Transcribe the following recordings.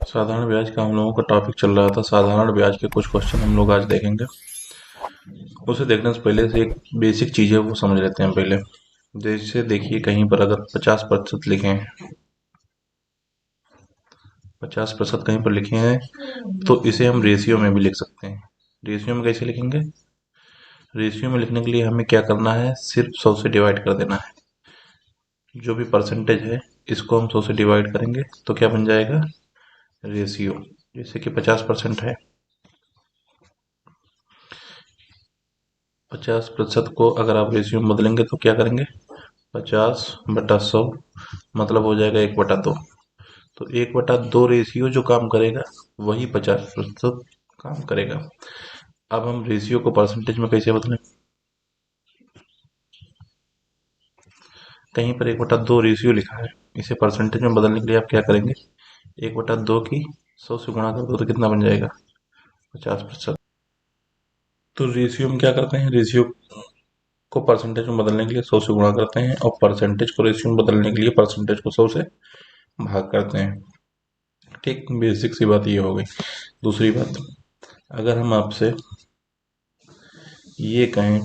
साधारण ब्याज का हम लोगों का टॉपिक चल रहा था। साधारण ब्याज के कुछ क्वेश्चन हम लोग आज देखेंगे। उसे देखने से पहले से एक बेसिक चीज़ है वो समझ लेते हैं पहले। जैसे देखिए, कहीं पर अगर 50% लिखे हैं, 50% कहीं पर लिखे हैं, तो इसे हम रेशियो में भी लिख सकते हैं। रेशियो में कैसे लिखेंगे? रेशियो में लिखने के लिए हमें क्या करना है, सिर्फ 100 से डिवाइड कर देना है। जो भी परसेंटेज है इसको हम 100 से डिवाइड करेंगे तो क्या बन जाएगा, रेशियो। जैसे कि 50% है, 50% को अगर आप रेशियो में बदलेंगे तो क्या करेंगे, 50/100 मतलब हो जाएगा 1/2। तो 1/2 रेशियो जो काम करेगा वही 50% काम करेगा। अब हम रेशियो को परसेंटेज में कैसे बदलें? कहीं पर 1/2 रेशियो लिखा है, इसे परसेंटेज में बदलने के लिए आप क्या करेंगे, 1/2 की 100 से गुणा कर दो तो कितना बन जाएगा, 50%। तो रेशियो में क्या करते हैं, रेशियो को परसेंटेज में बदलने के लिए 100 से गुणा करते हैं, और परसेंटेज को रेशियो में बदलने के लिए परसेंटेज को 100 से भाग करते हैं। ठीक, बेसिक सी बात ये हो गई। दूसरी बात, अगर हम आपसे ये कहें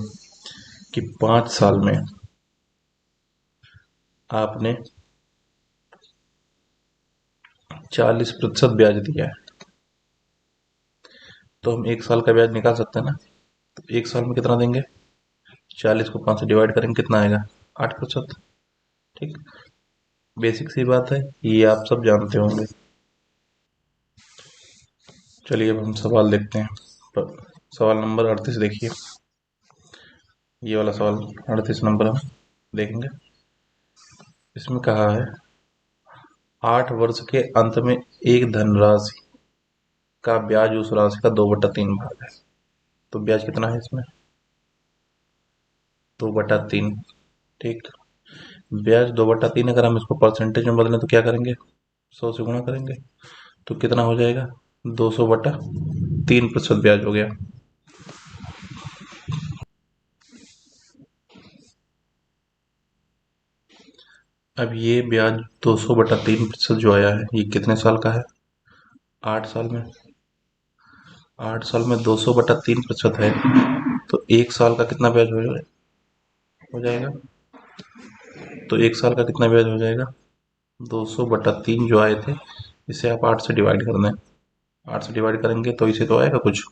कि 5 साल में आपने 40% ब्याज दिया है, तो हम 1 साल का ब्याज निकाल सकते हैं ना। तो 1 साल में कितना देंगे, 40 को 5 से डिवाइड करेंगे कितना आएगा, 8%। ठीक, बेसिक सी बात है, ये आप सब जानते होंगे। चलिए अब हम सवाल देखते हैं। सवाल नंबर 38 देखिए, ये वाला सवाल 38 नंबर हम देखेंगे। इसमें कहा है 8 वर्ष के अंत में एक धनराशि का ब्याज उस राशि का 2/3 भाग है। तो ब्याज कितना है इसमें, 2/3। ठीक, ब्याज 2/3, अगर हम इसको परसेंटेज में बदलें तो क्या करेंगे, 100 से गुणा करेंगे तो कितना हो जाएगा, 200/3% ब्याज हो गया। अब ये ब्याज 200/3% जो आया है, ये कितने साल का है, 8 साल में। 8 साल में 200/3% है, तो 1 साल का कितना ब्याज हो जाएगा। तो 1 साल का कितना ब्याज हो जाएगा, 200/3 जो आए थे, इसे आप 8 से डिवाइड कर दें। 8 से डिवाइड करेंगे तो इसे तो आएगा कुछ,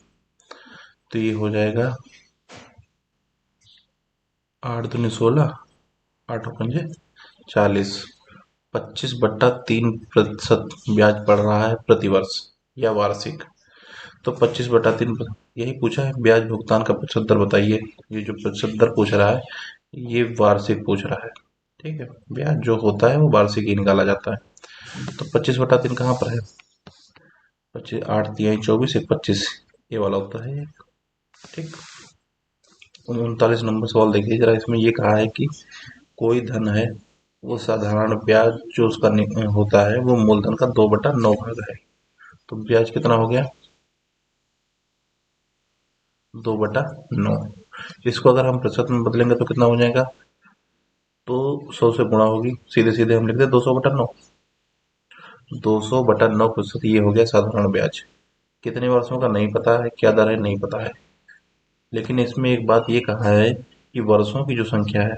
तो ये हो जाएगा 8 दूनी 16, 8 और 5 40, 25/3% ब्याज पड़ रहा है प्रतिवर्ष या वार्षिक। तो 25/3, यही पूछा है, ब्याज भुगतान का प्रतिशत दर बताइए। ये जो प्रतिशत दर पूछ रहा है ये वार्षिक पूछ रहा है। ठीक है, ब्याज जो होता है वो वार्षिक ही निकाला जाता है। तो 25/3 कहाँ पर है, 25, 8 × 3 = 24, एक 25, ये वाला उत्तर है। ठीक, 39 नंबर सवाल देखिए जरा। इसमें ये कहा है कि कोई धन है, वो साधारण ब्याज जो उसका होता है वो मूलधन का 2/9 भाग है। तो ब्याज कितना हो गया, 2/9। इसको अगर हम प्रतिशत में बदलेंगे तो कितना हो जाएगा, तो 100 से गुणा होगी, सीधे सीधे हम लिख दे 200/9। 200/9% ये हो गया साधारण ब्याज। कितने वर्षों का नहीं पता है, क्या दर है नहीं पता है, लेकिन इसमें एक बात ये कहा है कि वर्षों की जो संख्या है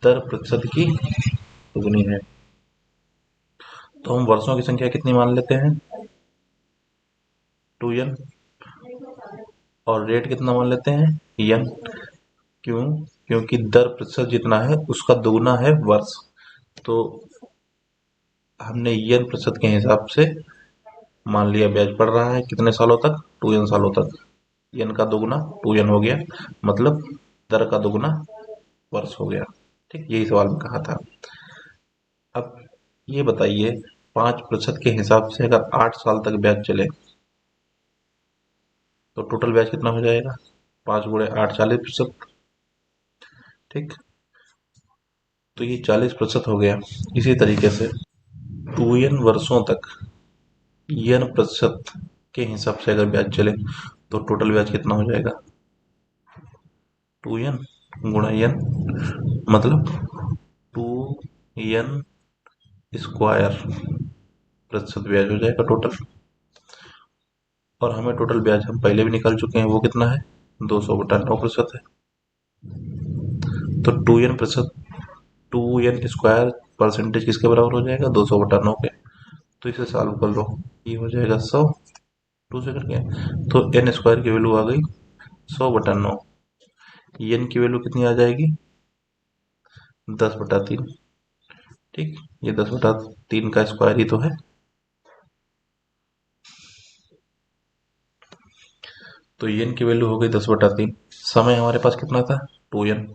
दर प्रतिशत की दुगनी है। तो हम वर्षों की संख्या कितनी मान लेते हैं, 2n, और रेट कितना मान लेते हैं, n। क्यों, क्योंकि दर प्रतिशत जितना है उसका दुगना है वर्ष। तो हमने n% के हिसाब से मान लिया ब्याज पड़ रहा है कितने सालों तक, 2n सालों तक। n का दुगना 2n हो गया, मतलब दर का दुगना वर्ष हो गया। ठीक, यही सवाल में कहा था। अब ये बताइए, 5% के हिसाब से अगर 8 साल तक ब्याज चले तो टोटल ब्याज कितना हो जाएगा, 5 × 8 40%। ठीक, तो ये 40% हो गया। इसी तरीके से 2n वर्षों तक n% के हिसाब से अगर ब्याज चले तो टोटल ब्याज कितना हो जाएगा, 2n × n, मतलब 2n स्क्वायर प्रतिशत ब्याज हो जाएगा टोटल। और हमें टोटल ब्याज हम पहले भी निकाल चुके हैं, वो कितना है 200/9% है। तो 2n परसेंटेज किसके बराबर हो जाएगा 200/9 के। तो इसे सॉल्व कर लो, ये हो जाएगा 100, 2 से कट गया तो n स्क्वायर की वैल्यू आ गई 100/9। n की वैल्यू कितनी आ जाएगी 10/3। ठीक, ये 10/3 का स्क्वायर ही तो है। तो n की वैल्यू हो गई 10/3। समय हमारे पास कितना था 2n।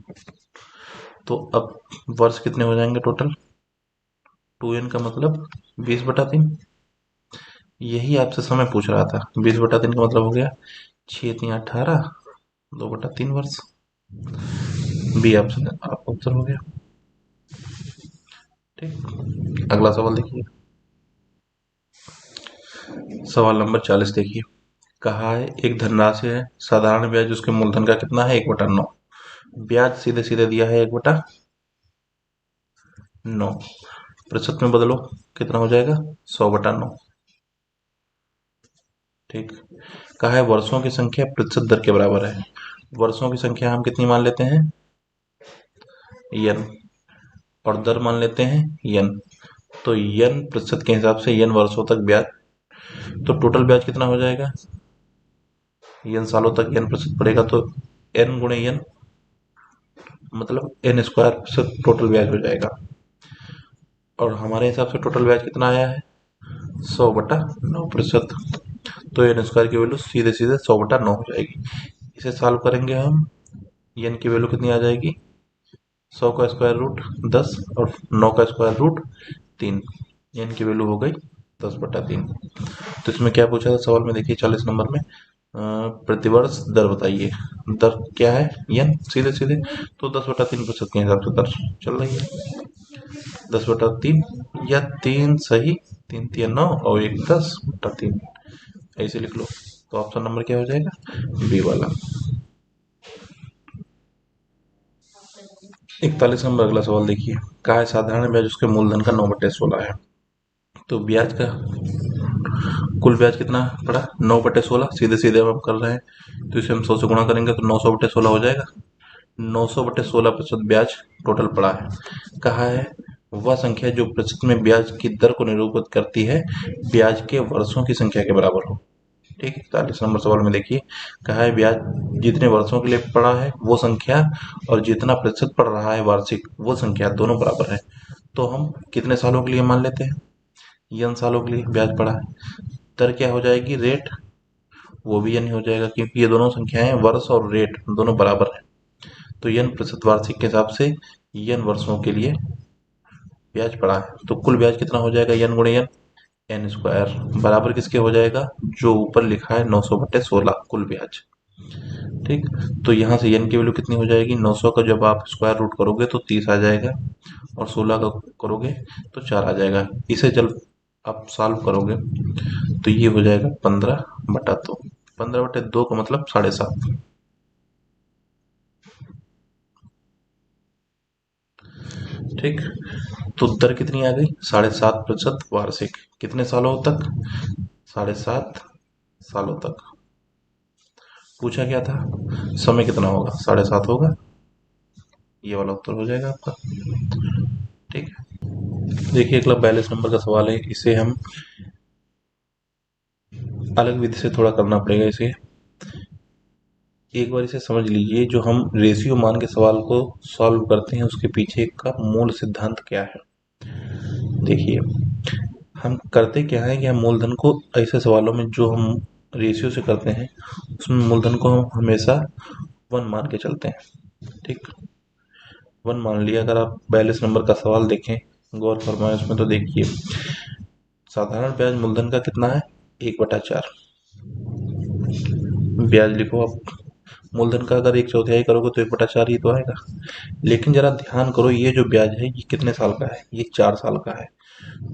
तो अब वर्ष कितने हो जाएंगे टोटल 2n का मतलब 20/3। यही आपसे समय पूछ रहा था। 20/3 का मतलब हो गया 6×3 = 18, 2/3 वर्ष। बी ऑप्शन आपका उत्तर हो गया। ठीक, अगला सवाल देखिए। सवाल नंबर 40 देखिए। कहा है एक धनराशि है, साधारण ब्याज उसके मूलधन का कितना है 1/9। ब्याज सीधे सीधे दिया है 1/9। प्रतिशत में बदलो कितना हो जाएगा 100/9। ठीक, कहा है वर्षों की संख्या प्रतिशत दर के बराबर है। वर्षों की संख्या हम कितनी मान लेते हैं n, और दर मान लेते हैं n। तो n प्रतिशत के हिसाब से n वर्षों तक ब्याज, तो टोटल ब्याज कितना हो जाएगा n सालों तक n प्रतिशत पड़ेगा, तो n गुणे n मतलब n स्क्वायर प्रतिशत टोटल ब्याज हो जाएगा। और हमारे हिसाब से टोटल ब्याज कितना आया है 100/9%। तो n स्क्वायर की वैल्यू सीधे सीधे 100/9 हो जाएगी। इसे सॉल्व करेंगे हम, n की वैल्यू कितनी आ जाएगी 100 का स्क्वायर रूट 10 और 9 का स्क्वायर रूट 3। n की वैल्यू हो गई 10/3। तो इसमें क्या पूछा था सवाल में देखिए 40 नंबर में, प्रतिवर्ष दर बताइए। दर क्या है n सीधे सीधे, तो 10/3% के हिसाब से दर चल रही है 10/3 या 3 सही, 3 3 9 और 1 10/3 ऐसे लिख लो। तो ऑप्शन नंबर क्या हो जाएगा बी वाला। 41 नंबर अगला सवाल देखिए। कहा है साधारण ब्याज उसके मूलधन का 9/16 है। तो ब्याज का कुल ब्याज कितना पड़ा 9/16, सीधे सीधे अब हम कर रहे हैं तो इसे हम 100 से गुणा करेंगे तो 900/16 हो जाएगा। 900/16% ब्याज टोटल पड़ा है। कहा है वह संख्या जो प्रतिशत में ब्याज की दर को निरूपित करती है ब्याज के वर्षों की संख्या के बराबर हो। ठीक, 41 नंबर सवाल में देखिए। कहा है ब्याज जितने वर्षों के लिए पड़ा है वो संख्या और जितना प्रतिशत पड़ रहा है वार्षिक वो संख्या दोनों बराबर है। तो हम कितने सालों के लिए मान लेते हैं n सालों के लिए ब्याज पड़ा है। दर क्या हो जाएगी रेट, वो भी n हो जाएगा क्योंकि ये दोनों संख्याएं वर्ष और रेट दोनों बराबर है। तो n प्रतिशत वार्षिक के हिसाब से n वर्षों के लिए ब्याज पड़ा है। तो कुल ब्याज कितना हो जाएगा n गुणे n, n स्क्वायर बराबर किसके हो जाएगा जो ऊपर लिखा है 900/16 कुल ब्याज। ठीक, तो यहाँ से n की वैल्यू कितनी हो जाएगी 900 का जब आप स्क्वायर रूट करोगे तो 30 आ जाएगा और 16 का करोगे तो 4 आ जाएगा। इसे जब आप सॉल्व करोगे तो ये हो जाएगा 15/2। 15/2 का मतलब 7.5। ठीक, तो दर कितनी आ गई 7.5% वार्षिक, कितने सालों तक 7.5 सालों तक। पूछा क्या था समय कितना होगा 7.5 होगा, ये वाला उत्तर हो जाएगा आपका। ठीक है, देखिए अगला 42 नंबर का सवाल है। इसे हम अलग विधि से थोड़ा करना पड़ेगा। इसे एक बार इसे समझ लीजिए, जो हम रेशियो मान के सवाल को सॉल्व करते हैं उसके पीछे का मूल सिद्धांत क्या है। देखिए हम करते क्या है कि हम मूलधन को ऐसे सवालों में जो हम रेशियो से करते हैं उसमें मूलधन को हम हमेशा 1 मान के चलते हैं। ठीक, 1 मान लिया। अगर आप 42 नंबर का सवाल देखें गौर फरमाएं उसमें, तो देखिए साधारण ब्याज मूलधन का कितना है 1/4। ब्याज लिखो आप, मूलधन का अगर 1/4 करोगे तो 1/4 ही तो आएगा। लेकिन जरा ध्यान करो ये जो ब्याज है ये कितने साल का है, ये 4 साल का है।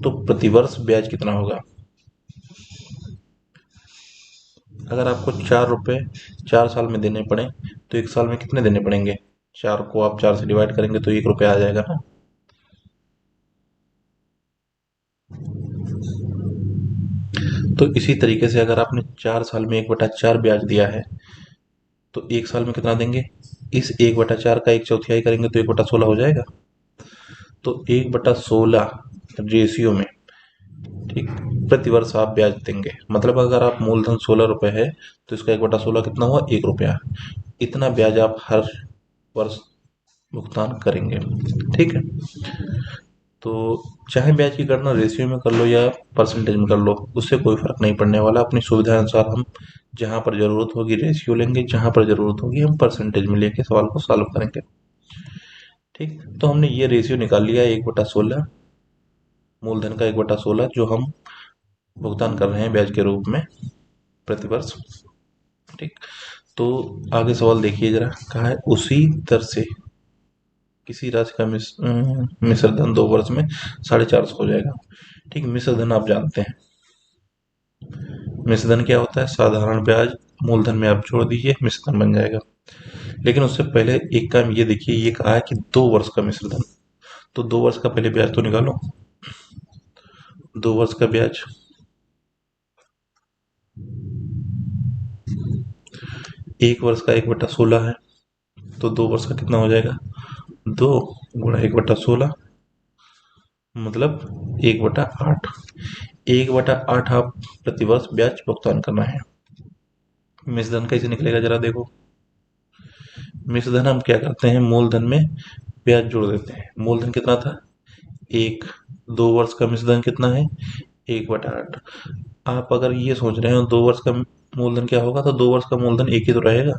तो प्रतिवर्ष ब्याज कितना होगा। अगर आपको 4 रुपए 4 साल में देने पड़े तो 1 साल में कितने देने पड़ेंगे, 4 को आप 4 से डिवाइड करेंगे तो 1 रुपया आ जाएगा ना। तो इसी तरीके से अगर आपने 4 साल में 1/4 ब्याज दिया है तो 1 साल में कितना देंगे? इस 1/4 का 1/4 करेंगे तो 1/16 हो जाएगा। तो 1/16 रेशियो में, ठीक, प्रतिवर्ष आप ब्याज देंगे। मतलब अगर आप मूलधन 16 रुपए है तो इसका 1/16 कितना हुआ? 1 रुपया। इतना ब्याज आप हर वर्ष भुगतान करेंगे। ठीक है, तो चाहे ब्याज की गणना रेशियो में कर लो या परसेंटेज में कर लो, उससे कोई फर्क नहीं पड़ने वाला। अपनी सुविधा अनुसार हम जहां पर जरूरत होगी रेशियो लेंगे, जहां पर जरूरत होगी हम परसेंटेज में लेके सवाल को सॉल्व करेंगे। ठीक, तो हमने ये रेशियो निकाल लिया 1/16, मूलधन का 1/16 जो हम भुगतान कर रहे हैं ब्याज के रूप में प्रतिवर्ष। ठीक, तो आगे सवाल देखिए जरा, कहा है उसी दर से किसी राशि का मिश्र धन 2 वर्ष में 450 हो जाएगा। ठीक, मिश्र धन आप जानते हैं, मिश्र धन क्या होता है? साधारण ब्याज मूलधन में आप जोड़ दीजिए, मिश्र धन बन जाएगा। लेकिन उससे पहले एक काम ये देखिए, ये कहा है कि 2 वर्ष का मिश्र धन, तो 2 वर्ष का पहले ब्याज तो निकालो। 2 वर्ष का ब्याज 1 वर्ष का 1/16 है, तो 2 वर्ष का कितना हो जाएगा? 2 × 1/16 मतलब 1/8। 1/8 आप प्रतिवर्ष ब्याज भुगतान करना है। मिश्र धन कैसे निकलेगा जरा देखो। मिश्र धन हम क्या करते हैं, मूलधन में ब्याज जोड़ देते हैं। मूलधन कितना था? 1। 2 वर्ष का मिश्र धन कितना है? 1/8। आप अगर ये सोच रहे हो 2 वर्ष का मूलधन क्या होगा, तो 2 वर्ष का मूलधन एक ही तो रहेगा।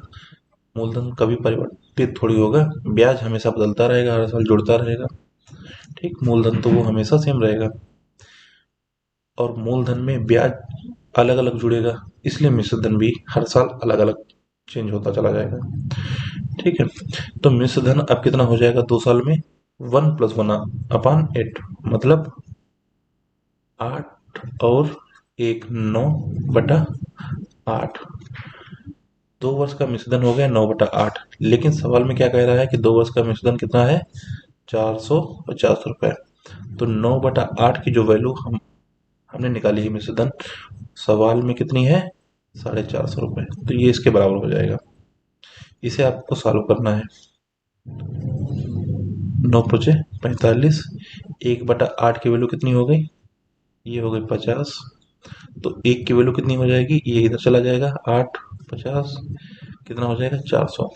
मूलधन कभी परिवर्तित थोड़ी होगा, ब्याज हमेशा बदलता रहेगा, हर साल जुड़ता रहेगा। ठीक, मूलधन तो वो हमेशा सेम रहेगा, और मूलधन में ब्याज अलग अलग जुड़ेगा, इसलिए मिश्र धन भी हर साल अलग अलग चेंज होता चला जाएगा। ठीक है, तो मिश्र धन अब कितना हो जाएगा 2 साल में? 1 + 1/8 मतलब 8 और 1 9/8। 2 वर्ष का मिश्र धन हो गया 9/8। लेकिन सवाल में क्या कह रहा है कि 2 वर्ष का मिश्र धन कितना है? 450 रुपए। तो 9/8 की जो वैल्यू हमने निकाली है मिश्र धन, सवाल में कितनी है? 450 रुपए। तो ये इसके बराबर हो जाएगा। इसे आपको सॉल्व करना है। 9×5=45। 1/8 की वैल्यू कितनी हो गई? ये हो गई 50। तो 1 की वैल्यू कितनी हो जाएगी? ये इधर चला जाएगा, 8 50 कितना हो जाएगा? 400।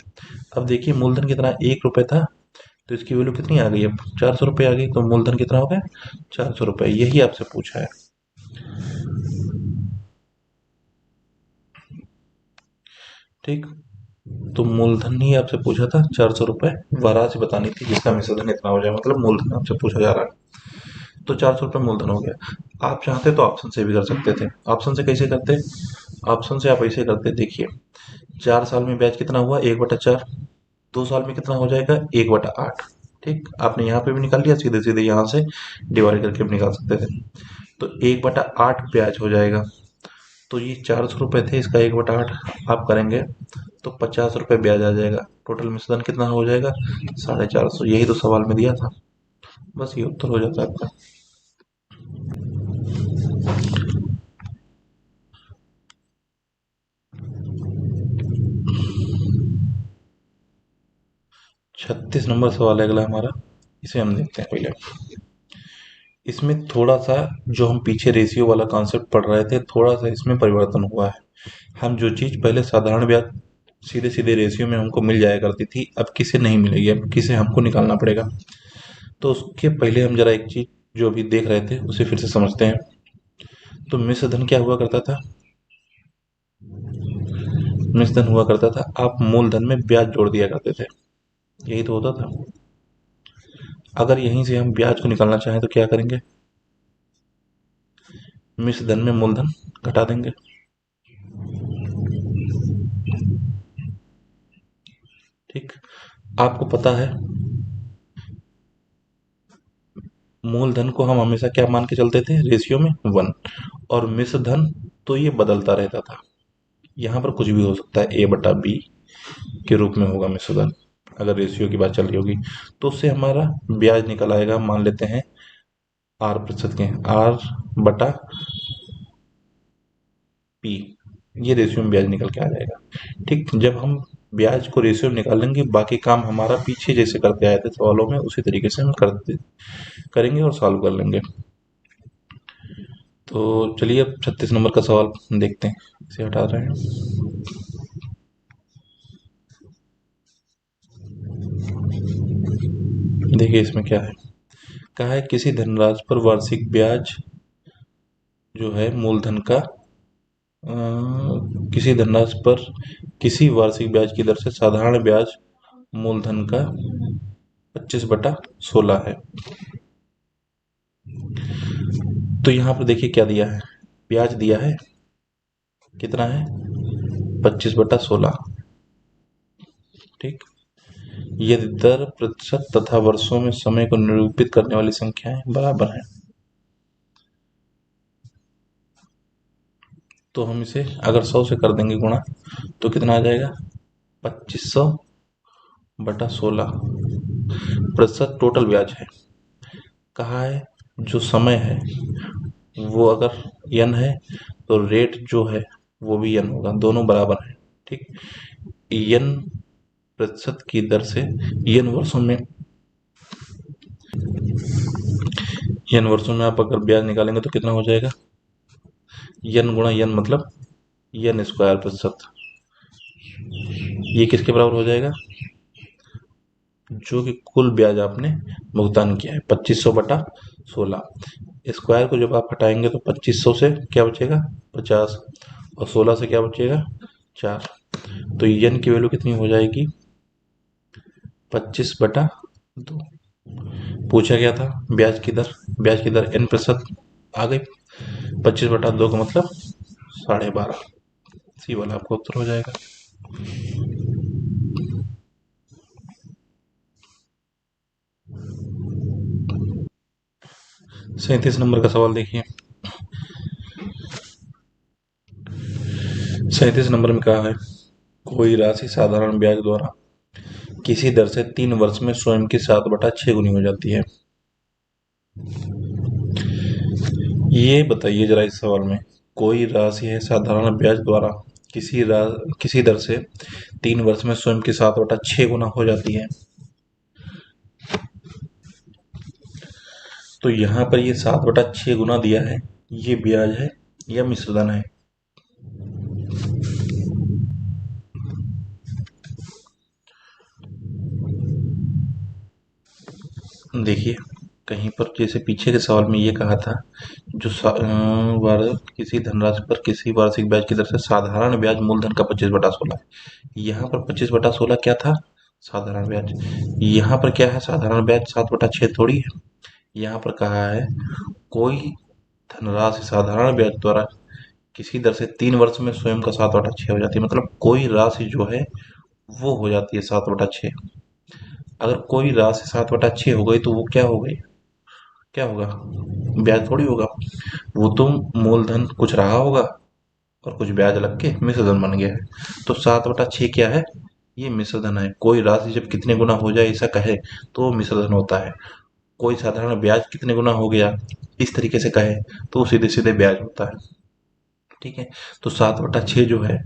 अब देखिए मूलधन कितना? 1 रुपए था, तो इसकी वैल्यू कितनी आ गई? अब 400 रुपए आ गई। तो मूलधन कितना हो गया? 400 रुपए। यही आपसे पूछा है। ठीक, तो मूलधन ही आपसे पूछा था 400 रुपए, राशि बतानी थी जिसका मिश्रधन इतना हो जाए, मतलब मूलधन आपसे पूछा जा रहा है। तो 400 रुपए मूलधन हो गया। आप चाहते तो ऑप्शन से भी कर सकते थे। ऑप्शन से कैसे करते? ऑप्शन से आप ऐसे करते, देखिए 4 साल में ब्याज कितना हुआ? 1/4। 2 साल में कितना हो जाएगा? 1/8। ठीक, आपने यहाँ पे भी निकाल लिया, सीधे सीधे यहाँ से डिवाइड करके भी निकाल सकते थे। तो 1/8 ब्याज हो जाएगा। तो ये 400 रुपए थे, इसका 1/8 आप करेंगे तो 50 रुपए ब्याज आ जाएगा। टोटल मिश्रण कितना हो जाएगा? 450। यही तो सवाल में दिया था, बस ये उत्तर हो जाता है आपका। छत्तीस नंबर सवाल है अगला हमारा, इसे हम देखते हैं पहले। इसमें थोड़ा सा जो हम पीछे रेशियो वाला कॉन्सेप्ट पढ़ रहे थे, थोड़ा सा इसमें परिवर्तन हुआ है। हम जो चीज पहले साधारण ब्याज सीधे सीधे रेशियो में हमको मिल जाया करती थी, अब किसे नहीं मिलेगी, अब किसे हमको निकालना पड़ेगा। तो उसके पहले हम जरा एक चीज जो अभी देख रहे थे उसे फिर से समझते हैं। तो मिश्र धन क्या हुआ करता था? मिश्र धन हुआ करता था, आप मूलधन में ब्याज जोड़ दिया करते थे, यही तो होता था। अगर यहीं से हम ब्याज को निकालना चाहें तो क्या करेंगे? मिश्र धन में मूलधन घटा देंगे। ठीक, आपको पता है मूलधन को हम हमेशा क्या मान के चलते थे रेशियो में? 1। और मिश्र धन तो ये बदलता रहता था, यहाँ पर कुछ भी हो सकता है, A/B के रूप में होगा मिश्र धन। अगर रेशियो की बात चल रही होगी तो उससे हमारा ब्याज निकल आएगा, मान लेते हैं R% के, R/, पी, ये रेशियो में ब्याज निकल के आ जाएगा। ठीक, जब हम ब्याज को रेशियो में निकालेंगे, बाकी काम हमारा पीछे जैसे करते आए थे सवालों में, उसी तरीके से हम करेंगे और सॉल्व कर लेंगे। तो चलिए अब 36 नंबर का सवाल देखते हैं, इसे हटा रहे हैं। देखिए इसमें क्या है, कहा है किसी धनराशि पर वार्षिक ब्याज जो है मूलधन का किसी धनराशि पर किसी वार्षिक ब्याज की दर से साधारण ब्याज मूलधन का 25/16 है। तो यहाँ पर देखिए क्या दिया है, ब्याज दिया है, कितना है, 25/16। ठीक, यदि दर प्रतिशत तथा वर्षों में समय को निरूपित करने वाली संख्याएं बराबर हैं, तो हम इसे अगर 100 से कर देंगे गुणा, तो कितना आ जाएगा, 2500/16 प्रतिशत टोटल ब्याज है। कहा है जो समय है वो अगर n है, तो रेट जो है वो भी n होगा, दोनों बराबर है। ठीक, n प्रतिशत की दर से n वर्षों में आप अगर ब्याज निकालेंगे तो कितना हो जाएगा, n गुणा n मतलब n स्क्वायर प्रतिशत, ये किसके बराबर हो जाएगा, जो कि कुल ब्याज आपने भुगतान किया है 2500/16। स्क्वायर को जब आप हटाएंगे तो 2500 से क्या बचेगा, 50, और 16 से क्या बचेगा, 4। तो n की वैल्यू कितनी हो जाएगी, 25/2। पूछा गया था ब्याज की दर, ब्याज की दर n% आ गई, 25/2 का मतलब 12.5, सी वाला आपका उत्तर हो जाएगा। 37 नंबर का सवाल देखिए, 37 नंबर में कहा है कोई राशि साधारण ब्याज द्वारा किसी दर से 3 वर्ष में स्वयं की 7/6 गुनी हो जाती है। ये बताइए जरा इस सवाल में, कोई राशि है साधारण ब्याज द्वारा किसी दर से 3 वर्ष में स्वयं की 7/6 गुना हो जाती है। तो यहाँ पर ये 7/6 गुना दिया है, ये ब्याज है या मिश्रधन है। देखिए कहीं पर जैसे पीछे के सवाल में ये कहा था, जो किसी धनराशि पर किसी वार्षिक ब्याज की दर से साधारण ब्याज मूलधन का 25/16, यहाँ पर 25/16 क्या था, साधारण ब्याज। यहाँ पर क्या है, साधारण ब्याज 7/6 थोड़ी है। यहाँ पर कहा है कोई धनराशि साधारण ब्याज द्वारा किसी दर से 3 वर्ष में स्वयं का 7/6 हो जाती है, मतलब कोई राशि जो है वो हो जाती है 7/6। अगर कोई राशि 7/6 हो गई तो वो क्या हो गई, क्या होगा, ब्याज थोड़ी होगा, वो तो मूलधन कुछ रहा होगा और कुछ ब्याज लग के मिश्रधन बन गया है। तो 7/6 क्या है, ये मिश्रधन है। कोई राशि जब कितने गुना हो जाए ऐसा कहे तो वो मिश्रधन होता है। कोई साधारण ब्याज कितने गुना हो गया इस तरीके से कहे तो वो सीधे सीधे ब्याज होता है। ठीक है, तो 7/6 जो है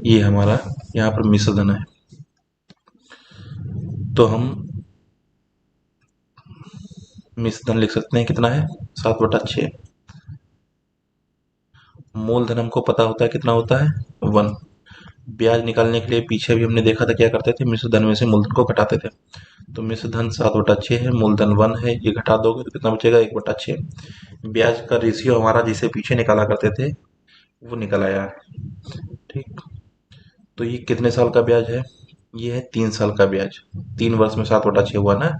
ये हमारा यहाँ पर मिश्रधन है। तो हम मिश्रधन लिख सकते हैं, कितना है, 7/6। मूलधन हमको पता होता है कितना होता है, 1। ब्याज निकालने के लिए पीछे भी हमने देखा था क्या करते थे, मिश्र धन में से मूलधन को घटाते थे। तो मिश्र धन 7/6 है, मूलधन 1 है, ये घटा दोगे तो कितना बचेगा, 1/6। ब्याज का रेशियो हमारा जिसे पीछे निकाला करते थे वो निकल आया है। ठीक, तो ये कितने साल का ब्याज है, ये है 3 साल का ब्याज। 3 वर्ष में 7/6 हुआ ना,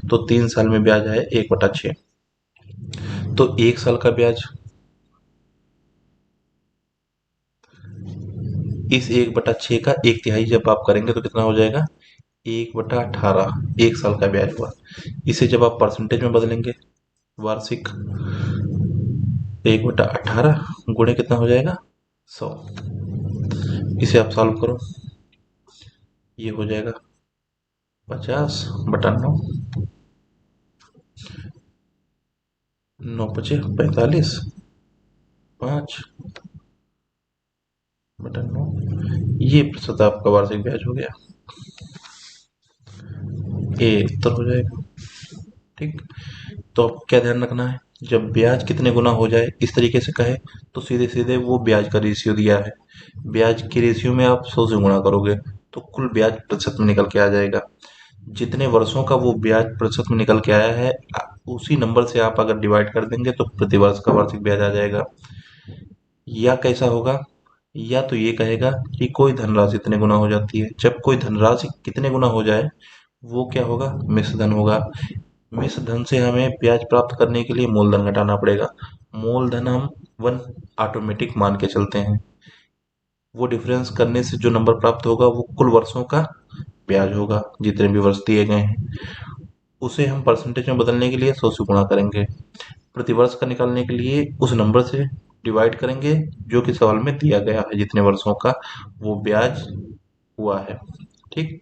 तो 3 साल में ब्याज है 1/6। तो 1 साल का ब्याज, इस 1/6 का 1/3 जब आप करेंगे तो कितना हो जाएगा, 1/18। 1 साल का ब्याज हुआ। इसे जब आप परसेंटेज में बदलेंगे, वार्षिक, 1/18 गुणे कितना हो जाएगा, 100। इसे आप सॉल्व करो, ये हो जाएगा 50/9, 9×5 = 45, 5/9, ये प्रतिशत आपका वार्षिक ब्याज हो गया। ए उत्तर हो जाएगा। ठीक। तो अब क्या ध्यान रखना है, जब ब्याज कितने गुना हो जाए इस तरीके से कहे तो सीधे सीधे वो ब्याज का रेशियो दिया है, ब्याज के रेशियो में आप 100 से गुणा करोगे तो कुल ब्याज प्रतिशत में निकल के आ जाएगा। जितने वर्षों का वो ब्याज प्रतिशत में निकल के आया है, उसी नंबर से आप अगर डिवाइड कर देंगे तो प्रति वर्ष का वार्षिक ब्याज आ जाएगा। या कैसा होगा, या तो ये कहेगा कि कोई धनराशि इतने गुना हो जाती है। जब कोई धनराशि कितने गुना हो जाए वो क्या होगा, मिश्र धन होगा। मिश्र धन से हमें ब्याज प्राप्त करने के लिए मूलधन घटाना पड़ेगा। मूलधन हम 1 ऑटोमेटिक मान के चलते हैं। वो डिफरेंस करने से जो नंबर प्राप्त होगा वो कुल वर्षों का ब्याज होगा, जितने भी वर्ष दिए गए हैं। उसे हम परसेंटेज में बदलने के लिए 100 से गुणा करेंगे। प्रतिवर्ष का निकालने के लिए उस नंबर से डिवाइड करेंगे जो कि सवाल में दिया गया है, जितने वर्षों का वो ब्याज हुआ है। ठीक।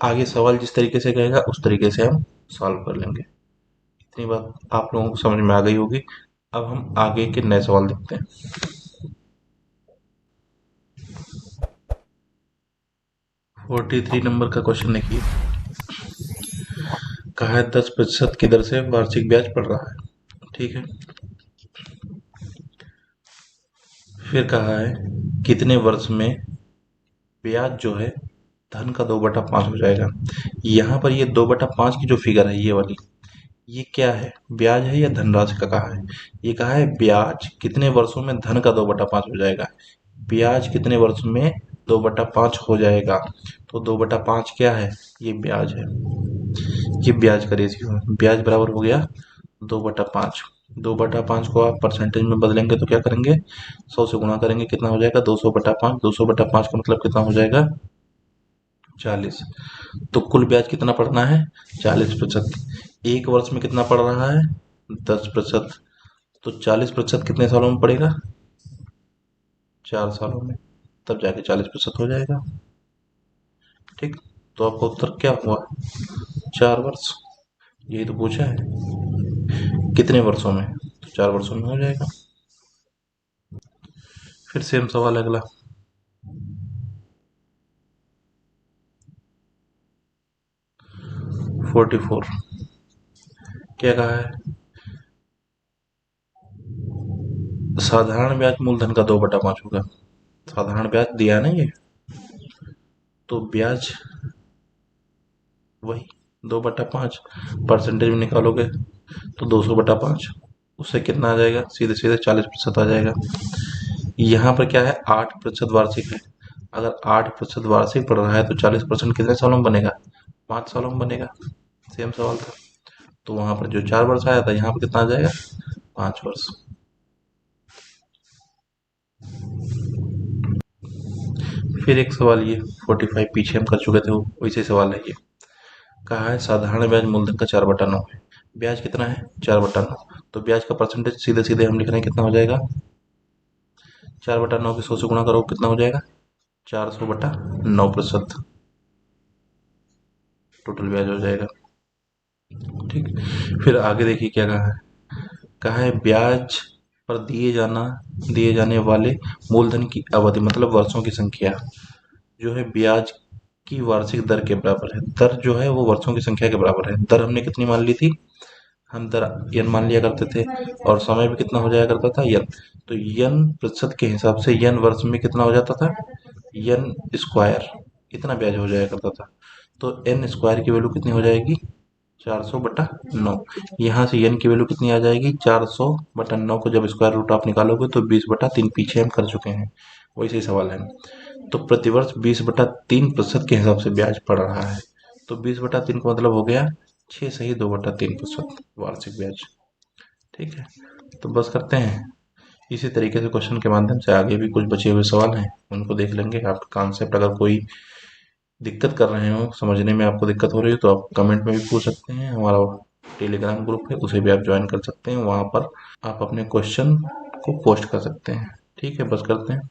आगे सवाल जिस तरीके से कहेगा उस तरीके से हम सॉल्व कर लेंगे। इतनी बात आप लोगों को समझ में आ गई होगी। अब हम आगे के नए सवाल देखते हैं। 43 नंबर का क्वेश्चन देखिए। कहा है 10% की दर से वार्षिक ब्याज बढ़ रहा है। ठीक है। फिर कहा है कितने वर्ष में ब्याज जो है धन का 2/5 हो जाएगा। यहाँ पर ये 2/5 की जो फिगर है ये वाली, ये क्या है, ब्याज है या धनराशि का कहा है। ये कहा है ब्याज कितने वर्षों में धन का 2/5 हो जाएगा। ब्याज कितने वर्ष में 2/5 हो जाएगा। तो 2/5 क्या है, ये ब्याज है। ये ब्याज का रेशियो है। ब्याज बराबर हो गया 2/5। 2/5 को आप परसेंटेज में बदलेंगे तो क्या करेंगे, 100 से गुणा करेंगे, कितना हो जाएगा 200/5। 200/5 का मतलब कितना हो जाएगा 40। तो कुल ब्याज कितना पड़ना है 40%। एक वर्ष में कितना पड़ रहा है 10%। तो 40% कितने सालों में पड़ेगा 4 सालों में, तब जाके 40% हो जाएगा। ठीक। तो आपका उत्तर क्या हुआ 4 वर्ष। यही तो पूछा है कितने वर्षों में, तो 4 वर्षों में हो जाएगा। फिर सेम सवाल अगला। 44 क्या कहा है, साधारण ब्याज मूलधन का 2/5 होगा। साधारण ब्याज दिया है ना ये, तो ब्याज वही 2/5 परसेंटेज में निकालोगे तो 200/5, उससे कितना आ जाएगा, सीधे सीधे 40% आ जाएगा। यहाँ पर क्या है 8% वार्षिक है। अगर 8% वार्षिक पड़ रहा है तो 40% कितने सालों में बनेगा 5 सालों में बनेगा। सेम सवाल था। तो वहां पर जो 4 वर्ष आया था यहाँ पर कितना आ जाएगा 5 वर्ष। फिर एक सवाल ये 45 पीछे हम कर चुके थे, वो वैसे सवाल है ये। कहा है साधारण ब्याज मूलधन का 4/9 है। ब्याज कितना है 4/9, तो ब्याज का परसेंटेज सीधे सीधे हम लिख रहे हैं कितना हो जाएगा 4/9 के 100 से गुणा करो कितना हो जाएगा 400/9% टोटल ब्याज हो जाएगा। ठीक। फिर आगे देखिए क्या कहा है ब्याज पर दिए जाने वाले मूलधन की अवधि मतलब वर्षों की संख्या जो है ब्याज की वार्षिक दर के बराबर है। दर जो है वो वर्षों की संख्या के बराबर है। दर हमने कितनी मान ली थी, हम दर यन मान लिया करते थे, और समय भी कितना हो जाया करता था यन। तो यन प्रतिशत के हिसाब से यन वर्ष में कितना हो जाता था यन स्क्वायर, इतना ब्याज हो जाया करता था। तो एन स्क्वायर की वैल्यू कितनी हो जाएगी 400/9। यहाँ से एन की वैल्यू कितनी आ जाएगी 400/9 को जब स्क्वायर रूट आप निकालोगे तो 20/3 पीछे हम कर चुके हैं, वैसे ही सवाल है। तो प्रतिवर्ष 20/3% के हिसाब से ब्याज पड़ रहा है। तो 20/3 का मतलब हो गया 6 सही 2/3% वार्षिक ब्याज। ठीक है। तो बस करते हैं इसी तरीके से क्वेश्चन के माध्यम से आगे भी कुछ बचे हुए सवाल हैं उनको देख लेंगे। आपका कॉन्सेप्ट अगर कोई दिक्कत कर रहे हो, समझने में आपको दिक्कत हो रही है तो आप कमेंट में भी पूछ सकते हैं। हमारा टेलीग्राम ग्रुप है उसे भी आप ज्वाइन कर सकते हैं, वहाँ पर आप अपने क्वेश्चन को पोस्ट कर सकते हैं। ठीक है, बस करते हैं।